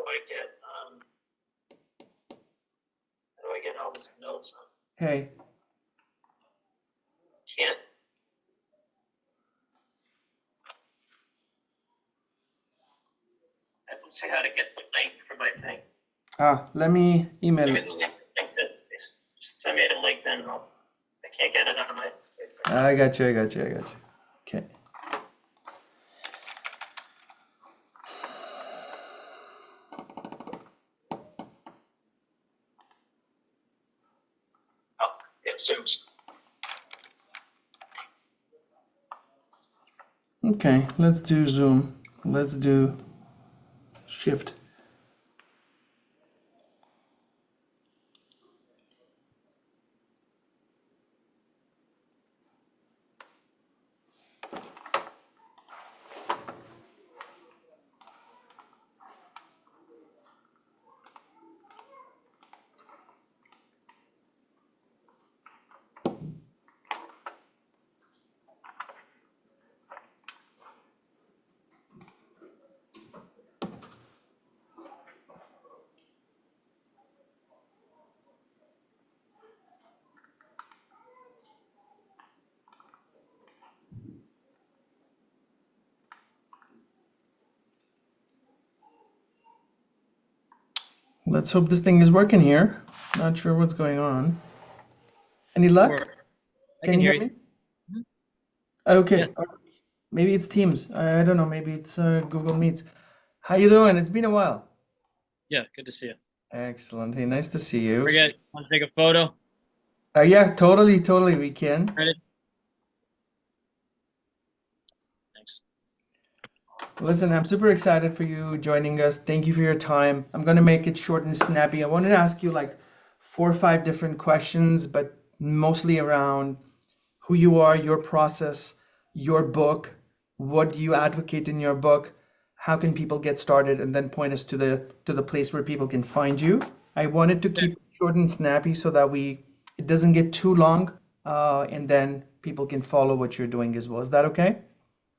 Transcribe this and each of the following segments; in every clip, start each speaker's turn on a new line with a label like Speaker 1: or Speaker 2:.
Speaker 1: how do I get all these notes on?
Speaker 2: Hey.
Speaker 1: Can't. I don't see how to get the link for my thing.
Speaker 2: Let me email
Speaker 1: Give me
Speaker 2: it.
Speaker 1: the link to LinkedIn. Just send me it in LinkedIn. I can't get it on my.
Speaker 2: I got you. Okay.
Speaker 1: Oh, it zooms.
Speaker 2: Okay, let's do Zoom. Let's do Shift. Let's hope this thing is working here. Not sure what's going on. Any luck?
Speaker 3: I can
Speaker 2: you
Speaker 3: hear
Speaker 2: hear
Speaker 3: you.
Speaker 2: me? Okay.
Speaker 3: Yeah.
Speaker 2: Maybe it's Teams. I don't know. Maybe it's Google Meets. How you doing? It's been a while.
Speaker 3: Yeah, good to see you.
Speaker 2: Excellent. Hey, nice to see you.
Speaker 3: Forget, want to take a photo?
Speaker 2: Yeah, totally, we can.
Speaker 3: Ready? Thanks.
Speaker 2: Listen, I'm super excited for you joining us. Thank you for your time. I'm going to make it short and snappy. I wanted to ask you like 4 or 5 different questions, but mostly around who you are, your process, your book, what do you advocate in your book, how can people get started, and then point us to the place where people can find you. I wanted to keep it short and snappy so that it doesn't get too long, and then people can follow what you're doing as well. Is that okay?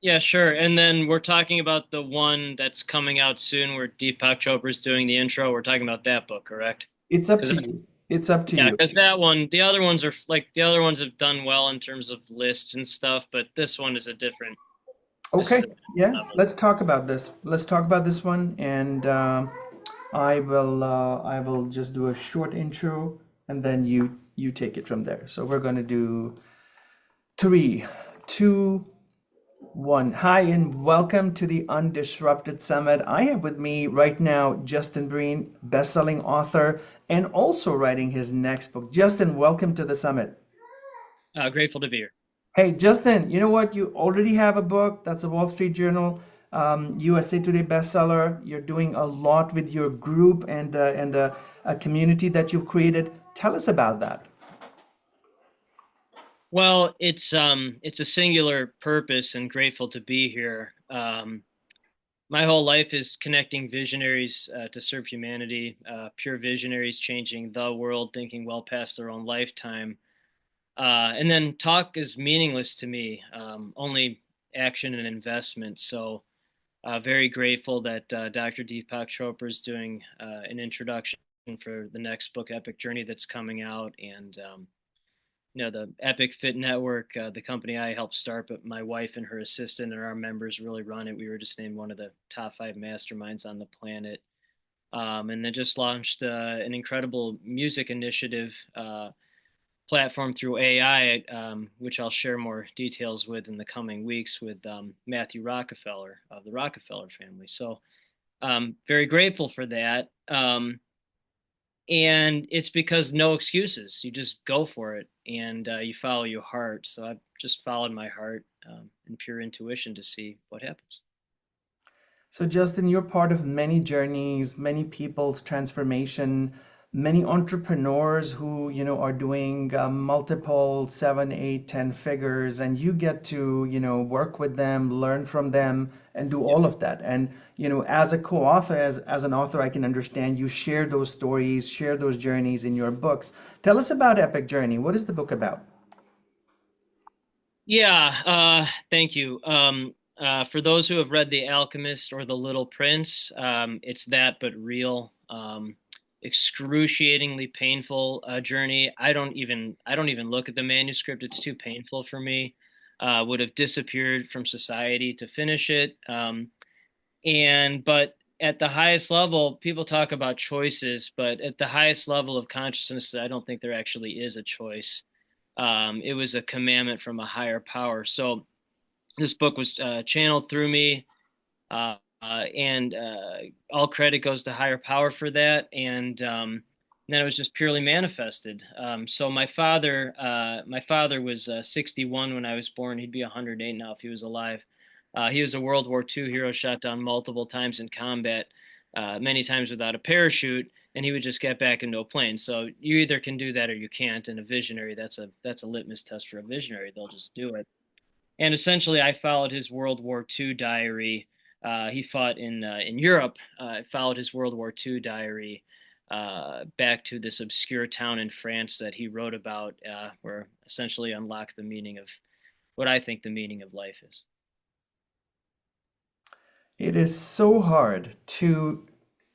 Speaker 3: Yeah, sure. And then we're talking about the one that's coming out soon where Deepak Chopra's doing the intro. We're talking about that book, correct?
Speaker 2: It's up
Speaker 3: 'Cause
Speaker 2: to you. It's up to
Speaker 3: yeah,
Speaker 2: you.
Speaker 3: because that one, the other ones are like the other ones have done well in terms of lists and stuff, but this one is a different. This is
Speaker 2: Okay,
Speaker 3: a different
Speaker 2: yeah,
Speaker 3: level.
Speaker 2: let's talk about this. Let's talk about this one, and I will just do a short intro, and then you take it from there. So we're gonna do 3, 2, 1. Hi, and welcome to the Undisrupted Summit. I have with me right now Justin Breen, best-selling author, and also writing his next book. Justin, welcome to the summit.
Speaker 3: Grateful to be here.
Speaker 2: Hey, Justin, you know what? You already have a book. That's a Wall Street Journal, USA Today bestseller. You're doing a lot with your group and the community that you've created. Tell us about that.
Speaker 3: Well, it's a singular purpose and grateful to be here. My whole life is connecting visionaries to serve humanity, pure visionaries changing the world, thinking well past their own lifetime. And then talk is meaningless to me, only action and investment. So, very grateful that Dr. Deepak Chopra is doing an introduction for the next book, Epic Journey, that's coming out. And the Epic Fit Network, the company I helped start, but my wife and her assistant and our members really run it. We were just named one of the top 5 masterminds on the planet. And then just launched an incredible music initiative platform through AI, which I'll share more details with in the coming weeks with Matthew Rockefeller of the Rockefeller family. So very grateful for that. And it's because no excuses. You just go for it and you follow your heart. So I've just followed my heart and pure intuition to see what happens.
Speaker 2: So, Justin, you're part of many journeys, many people's transformation, many entrepreneurs who, are doing multiple 7, 8, 10 figures, and you get to, work with them, learn from them, and do all of that. And, as a co-author, as an author, I can understand you share those stories, share those journeys in your books. Tell us about Epic Journey. What is the book about?
Speaker 3: Yeah, thank you. For those who have read The Alchemist or The Little Prince, it's that but real. Excruciatingly painful journey. I don't even look at the manuscript. It's too painful for me. Would have disappeared from society to finish it. But at the highest level, people talk about choices, but at the highest level of consciousness, I don't think there actually is a choice. It was a commandment from a higher power. So this book was channeled through me, and all credit goes to higher power for that. And then it was just purely manifested. So my father was 61 when I was born. He'd be 108 now if he was alive. He was a World War II hero, shot down multiple times in combat, many times without a parachute, and he would just get back into a plane. So you either can do that or you can't. And a visionary, that's a litmus test for a visionary. They'll just do it. And essentially, I followed his World War II diary. He fought in Europe. I followed his World War II diary back to this obscure town in France that he wrote about, where essentially unlocked the meaning of what I think the meaning of life is.
Speaker 2: It is so hard to,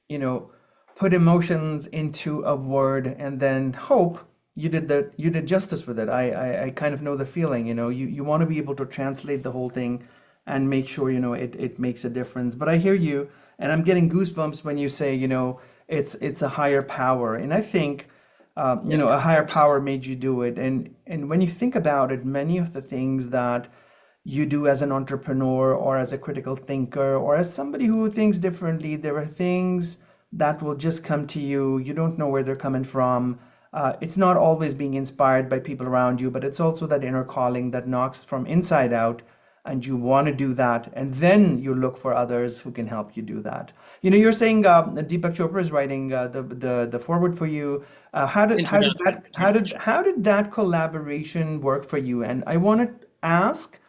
Speaker 2: you know, put emotions into a word and then hope you did justice with it. I kind of know the feeling, you want to be able to translate the whole thing and make sure, it makes a difference. But I hear you, and I'm getting goosebumps when you say, it's a higher power. And I think, a higher power made you do it. And when you think about it, many of the things that you do as an entrepreneur or as a critical thinker or as somebody who thinks differently, there are things that will just come to you. You don't know where they're coming from. It's not always being inspired by people around you, but it's also that inner calling that knocks from inside out, and you want to do that, and then you look for others who can help you do that. You're saying Deepak Chopra is writing the forward for you. How did that collaboration work for you? And I want to ask,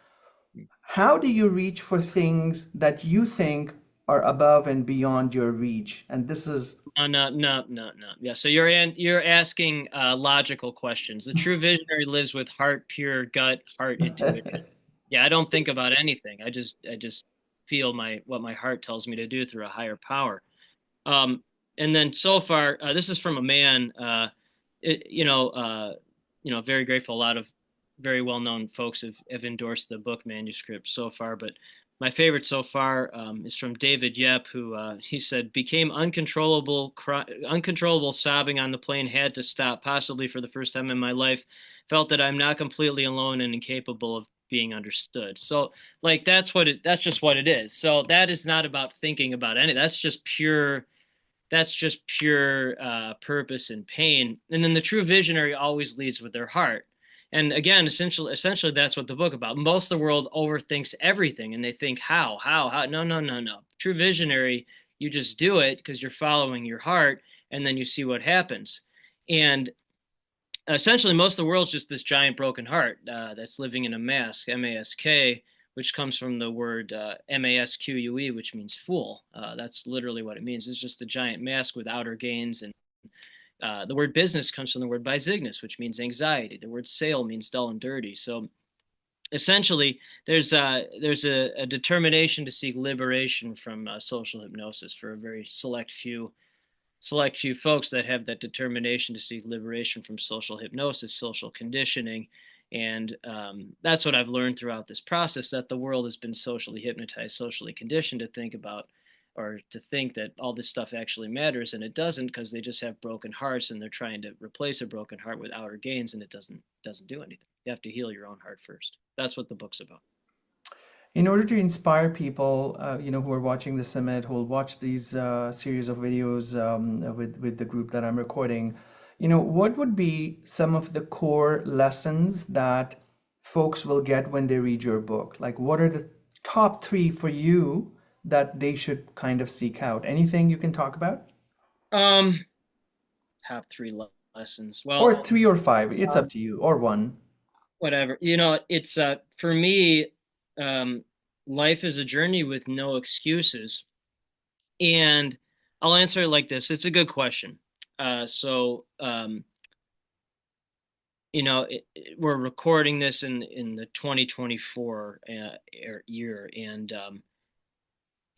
Speaker 2: how do you reach for things that you think are above and beyond your reach? And this is
Speaker 3: No, no, no, no. Yeah, so you're asking logical questions. The true visionary lives with heart, pure gut, heart intuition. Yeah, I don't think about anything. I just feel what my heart tells me to do through a higher power. Um, and then so far, this is from a man. It, very grateful. A lot of very well-known folks have endorsed the book manuscript so far, but my favorite so far is from David Yep, who he said became uncontrollable sobbing on the plane, had to stop, possibly for the first time in my life. Felt that I'm not completely alone and incapable of being understood. So, like that's just what it is. So that is not about thinking about any. That's just pure purpose and pain. And then the true visionary always leads with their heart. And again, essentially, that's what the book about. Most of the world overthinks everything, and they think how. No, no, no, no. True visionary, you just do it because you're following your heart, and then you see what happens. And essentially, most of the world's just this giant broken heart that's living in a mask, M-A-S-K, which comes from the word M-A-S-Q-U-E, which means fool. That's literally what it means. It's just a giant mask with outer gains. And the word business comes from the word bisignus, which means anxiety. The word sale means dull and dirty. So essentially, there's a determination to seek liberation from social hypnosis for a very select few folks that have that determination to seek liberation from social hypnosis, social conditioning. And that's what I've learned throughout this process, that the world has been socially hypnotized, socially conditioned to think about or to think that all this stuff actually matters, and it doesn't, because they just have broken hearts and they're trying to replace a broken heart with outer gains, and it doesn't do anything. You have to heal your own heart first. That's what the book's about.
Speaker 2: in order to inspire people, who are watching the summit, who will watch these series of videos with the group that I'm recording, what would be some of the core lessons that folks will get when they read your book? Like, what are the top three for you that they should kind of seek out? Anything you can talk about?
Speaker 3: Um, Top three lessons.
Speaker 2: Or
Speaker 3: Well,
Speaker 2: three or five, it's up
Speaker 3: um,
Speaker 2: to you, or one.
Speaker 3: whatever. It's for me, um, life is a journey with no excuses. And I'll answer it like this. It's a good question. So, we're recording this in the 2024 year, and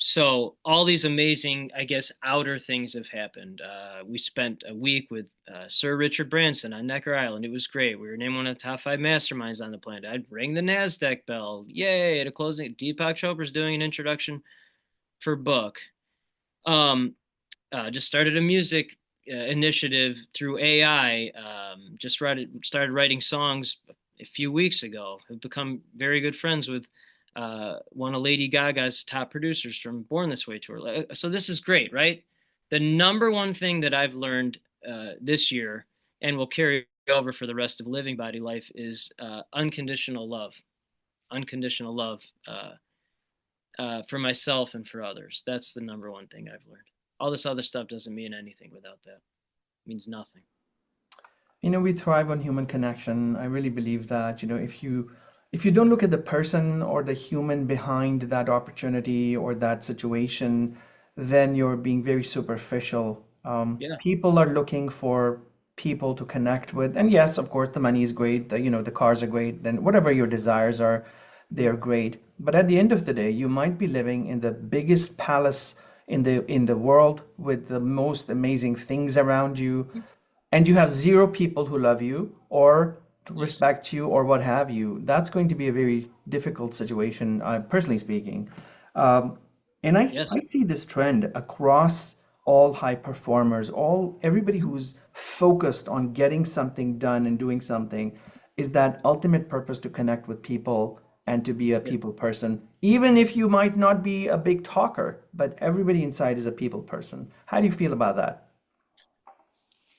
Speaker 3: so all these amazing, I guess, outer things have happened. We spent a week with Sir Richard Branson on Necker Island. It was great. We were named one of the top 5 masterminds on the planet. I'd ring the NASDAQ bell. Yay! At a closing, Deepak Chopra's doing an introduction for book. Just started a music initiative through AI. Started writing songs a few weeks ago. Have become very good friends with one of Lady Gaga's top producers from Born This Way tour. So this is great, right? The number one thing that I've learned this year and will carry over for the rest of living body life is unconditional love. Unconditional love for myself and for others. That's the number one thing I've learned. All this other stuff doesn't mean anything without that. It means nothing.
Speaker 2: We thrive on human connection. I really believe that, if you don't look at the person or the human behind that opportunity or that situation, then you're being very superficial.
Speaker 3: Yeah.
Speaker 2: People are looking for people to connect with. And yes, of course, the money is great, the cars are great, then whatever your desires are, they're great. But at the end of the day, you might be living in the biggest palace in the world with the most amazing things around you, and you have 0 people who love you or respect you or what have you. That's going to be a very difficult situation, personally speaking. And I see this trend across all high performers, everybody who's focused on getting something done and doing something, is that ultimate purpose to connect with people and to be a people person, even if you might not be a big talker, but everybody inside is a people person. How do you feel about that?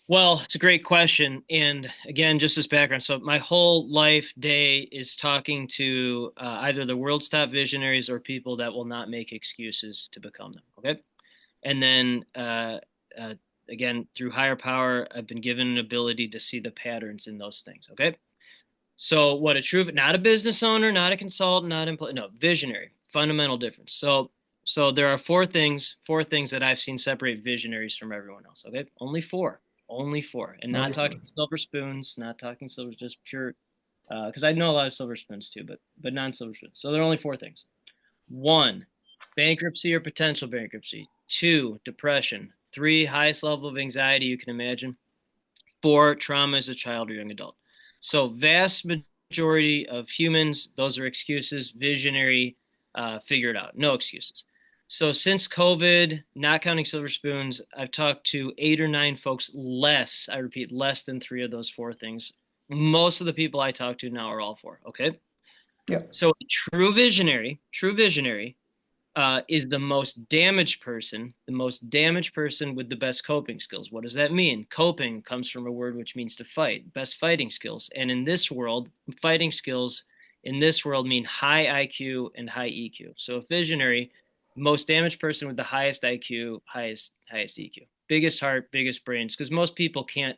Speaker 3: Well, it's a great question. And again, just as background, so my whole life day is talking to either the world's top visionaries or people that will not make excuses to become them. Okay. And then again, through higher power, I've been given an ability to see the patterns in those things. Okay. So what not a business owner, not a consultant, not employee, no, visionary, fundamental difference. So there are four things that I've seen separate visionaries from everyone else. Okay. Only four, and not talking silver spoons, not talking silver, just pure, because I know a lot of silver spoons too, but non-silver spoons. So there are only 4 things. 1, bankruptcy or potential bankruptcy. 2, depression. 3, highest level of anxiety you can imagine. 4, trauma as a child or young adult. So vast majority of humans, those are excuses. Visionary, figure it out. No excuses. So since COVID, not counting silver spoons, I've talked to 8 or 9 folks less. I repeat, less than 3 of those 4 things. Most of the people I talk to now are all 4. Okay.
Speaker 2: Yeah.
Speaker 3: So a true visionary is the most damaged person with the best coping skills. What does that mean? Coping comes from a word which means to fight, best fighting skills. And in this world, fighting skills mean high IQ and high EQ. So a visionary, most damaged person with the highest IQ, highest EQ, biggest heart, biggest brains, because most people can't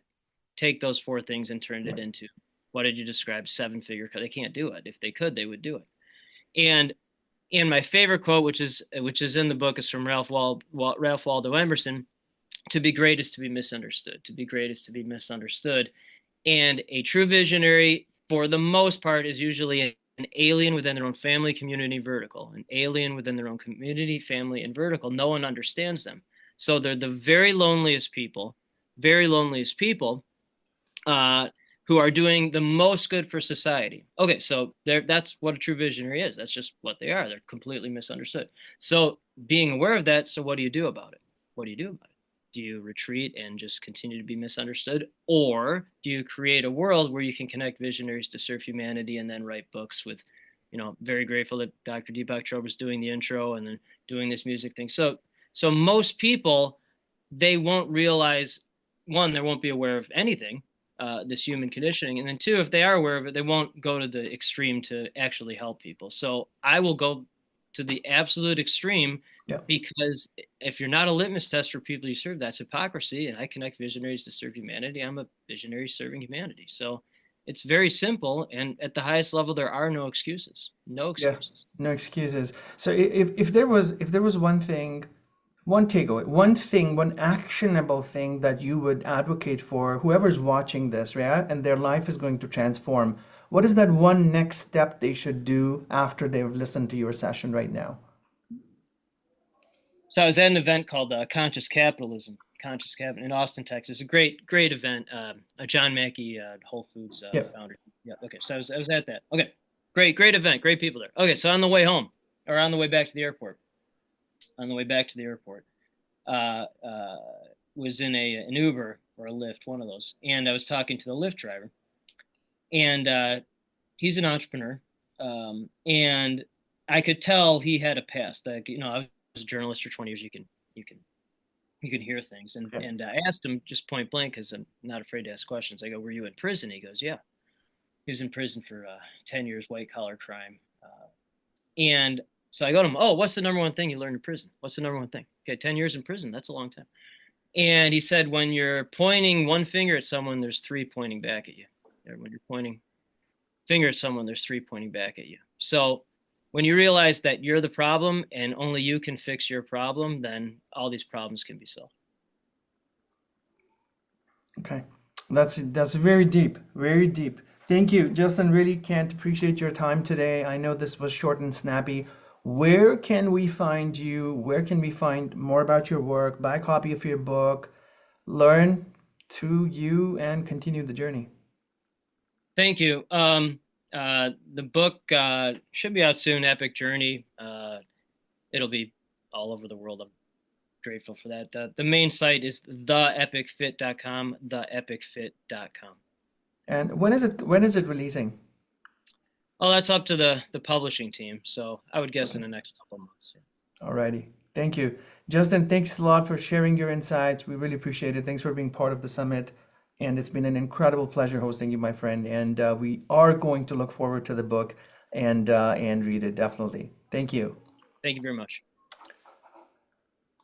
Speaker 3: take those 4 things and turn it into, what did you describe, 7-figure? They can't do it. If they could, they would do it. And my favorite quote, which is in the book, is from Ralph Waldo Emerson. To be great is to be misunderstood. To be great is to be misunderstood. And a true visionary, for the most part, is usually an alien within their own family, community, vertical. An alien within their own community, family, and vertical. No one understands them. So they're the very loneliest people who are doing the most good for society. Okay, so that's what a true visionary is. That's just what they are. They're completely misunderstood. So being aware of that, so what do you do about it? Do you retreat and just continue to be misunderstood? Or do you create a world where you can connect visionaries to serve humanity and then write books with, very grateful that Dr. Deepak Chopra is doing the intro and then doing this music thing. So most people, they won't realize, 1, they won't be aware of anything, this human conditioning. And then 2, if they are aware of it, they won't go to the extreme to actually help people. So I will go to the absolute extreme, because if you're not a litmus test for people you serve, that's hypocrisy. And I connect visionaries to serve humanity. I'm a visionary serving humanity. So it's very simple. And at the highest level, there are no excuses. No excuses.
Speaker 2: Yeah, no excuses. So if there was one thing One takeaway, one thing, one actionable thing that you would advocate for whoever's watching this, right? And their life is going to transform. What is that one next step they should do after they've listened to your session right now?
Speaker 3: So I was at an event called Conscious Capitalism, in Austin, Texas. A great event. John Mackey, Whole Foods
Speaker 2: Yeah.
Speaker 3: founder. Yeah. Okay. So I was at that. Okay. Great event. Great people there. Okay. So on the way home, or on the way back to the airport, uh, uh, was in an Uber or a Lyft, one of those, and I was talking to the Lyft driver, and he's an entrepreneur, and I could tell he had a past. Like, I was a journalist for 20 years. You can hear things, and I asked him just point blank, because I'm not afraid to ask questions. I go, "Were you in prison?" He goes, "Yeah." He was in prison for 10 years, white collar crime, and so I go to him, "Oh, what's the number one thing you learned in prison? What's the number one thing?" Okay, 10 years in prison, that's a long time. And he said, when you're pointing one finger at someone, there's three pointing back at you. Or when you're pointing finger at someone, there's three pointing back at you. So when you realize that you're the problem and only you can fix your problem, then all these problems can be solved.
Speaker 2: Okay, that's very deep, very deep. Thank you, Justin. Really can't appreciate your time today. I know this was short and snappy. Where can we find you? Where can we find more about your work, buy a copy of your book, learn through you, and continue the journey?
Speaker 3: Thank you. The book should be out soon, Epic Journey. It'll be all over the world. I'm grateful for that. The main site is theepicfit.com, theepicfit.com.
Speaker 2: And when is it releasing?
Speaker 3: Oh, that's up to the publishing team. So I would guess in the next couple of months. Yeah.
Speaker 2: Alrighty. Thank you. Justin, thanks a lot for sharing your insights. We really appreciate it. Thanks for being part of the summit. And it's been an incredible pleasure hosting you, my friend. And we are going to look forward to the book and read it, definitely. Thank you.
Speaker 3: Thank you very much.